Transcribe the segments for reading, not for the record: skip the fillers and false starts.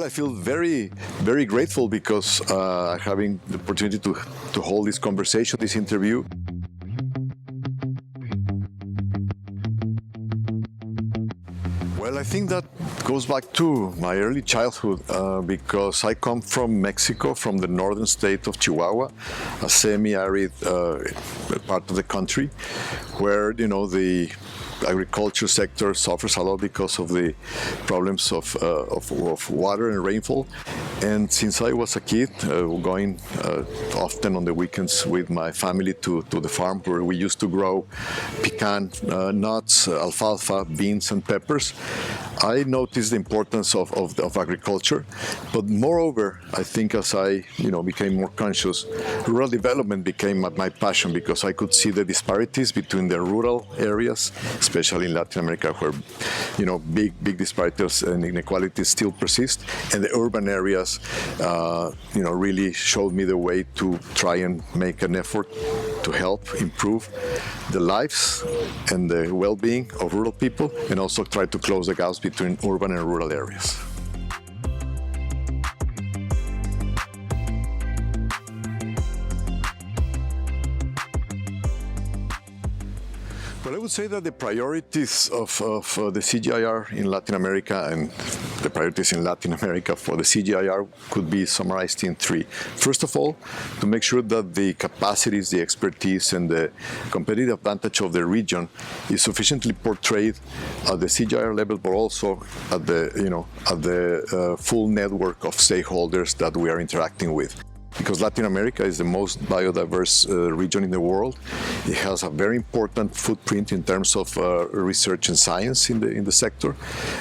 I feel very, very grateful because having the opportunity to hold this conversation, this interview. Well, I think that goes back to my early childhood because I come from Mexico, from the northern state of Chihuahua, a semi-arid part of the country, where the agriculture sector suffers a lot because of the problems of water and rainfall. And since I was a kid, going often on the weekends with my family to the farm where we used to grow pecan, nuts, alfalfa, beans, and peppers, I noticed the importance of agriculture. But moreover, I think as I became more conscious, rural development became my passion because I could see the disparities between the rural areas, especially in Latin America, where big disparities and inequalities still persist, and the urban areas, really showed me the way to try and make an effort to help improve the lives and the well-being of rural people, and also try to close the gaps between urban and rural areas. Well, I would say that the priorities of the CGIAR in Latin America and the priorities in Latin America for the CGIAR could be summarized in three. First of all, to make sure that the capacities, the expertise, and the competitive advantage of the region is sufficiently portrayed at the CGIAR level, but also at the full network of stakeholders that we are interacting with. Because Latin America is the most biodiverse region in the world. It has a very important footprint in terms of research and science in the sector.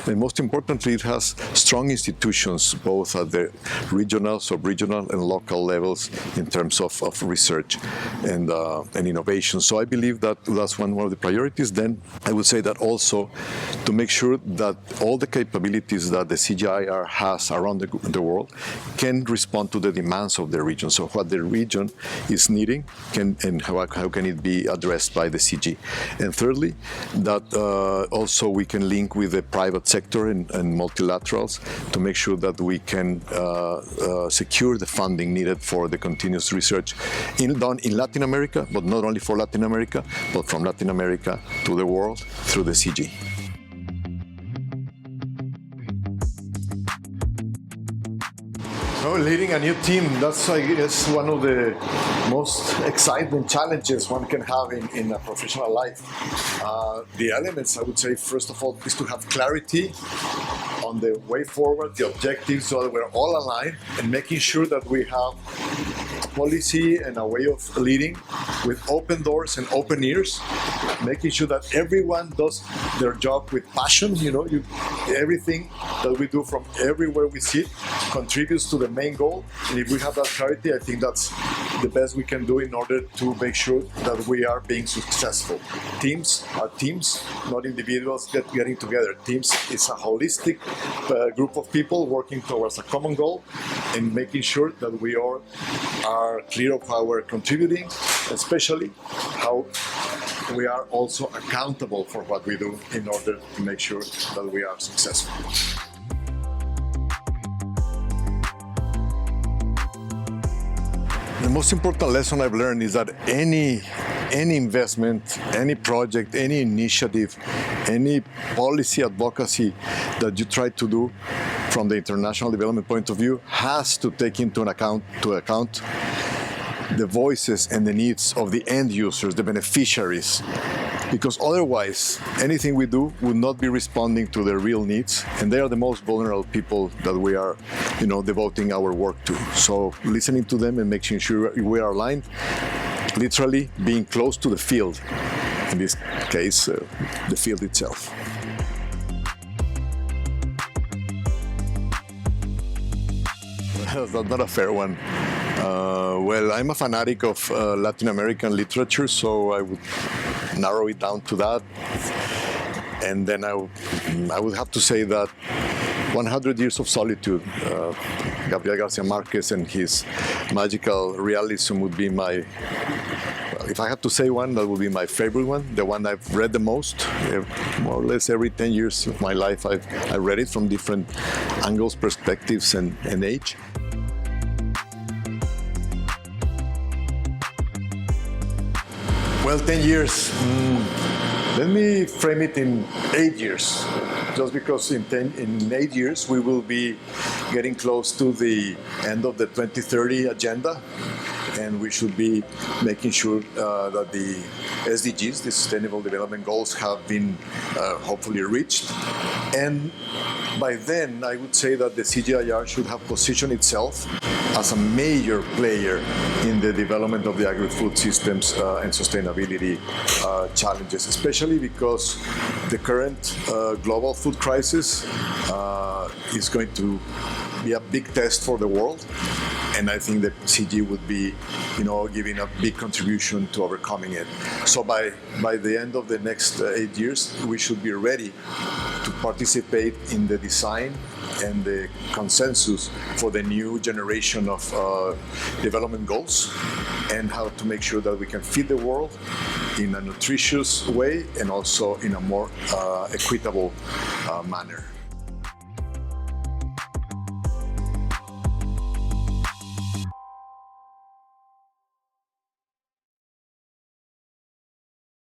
And most importantly, it has strong institutions, both at the regional, sub-regional, and local levels in terms of research and innovation. So I believe that that's one of the priorities. Then I would say that also to make sure that all the capabilities that the CGIAR has around the world can respond to the demands of the region. So what the region is needing and how can it be addressed by the CG. And thirdly, that also we can link with the private sector and multilaterals to make sure that we can secure the funding needed for the continuous research done in Latin America, but not only for Latin America, but from Latin America to the world through the CG. Leading a new team, that's, I guess, one of the most exciting challenges one can have in a professional life. The elements, I would say, first of all, is to have clarity on the way forward, the objectives, so that we're all aligned, and making sure that we have policy and a way of leading with open doors and open ears, making sure that everyone does their job with passion. Everything that we do from everywhere we sit contributes to the main goal. And if we have that clarity, I think that's the best we can do in order to make sure that we are being successful. Teams are teams, not individuals getting together. Teams is a holistic group of people working towards a common goal and making sure that we all are clear of how we're contributing, especially how we are also accountable for what we do in order to make sure that we are successful. The most important lesson I've learned is that any investment, any project, any initiative, any policy advocacy that you try to do from the international development point of view has to take into account the voices and the needs of the end users, the beneficiaries. Because otherwise, anything we do would not be responding to their real needs, and they are the most vulnerable people that we are, devoting our work to. So listening to them and making sure we are aligned, literally being close to the field, in this case, the field itself. That's not a fair one. Well, I'm a fanatic of Latin American literature, so I would narrow it down to that. And then I would have to say that 100 Years of Solitude, Gabriel Garcia Marquez and his magical realism would be my if I have to say one, that would be my favorite one, the one I've read the most. More or less every 10 years of my life, I read it from different angles, perspectives, and age. Well, 10 years. Let me frame it in 8 years, just because in 8 years we will be getting close to the end of the 2030 agenda, and we should be making sure that the SDGs, the Sustainable Development Goals, have been hopefully reached. And by then, I would say that the CGIAR should have positioned itself as a major player in the development of the agri-food systems and sustainability challenges, especially because the current global food crisis is going to be a big test for the world. And I think that CG would be, giving a big contribution to overcoming it. So by the end of the next 8 years, we should be ready to participate in the design and the consensus for the new generation of development goals, and how to make sure that we can feed the world in a nutritious way and also in a more equitable manner.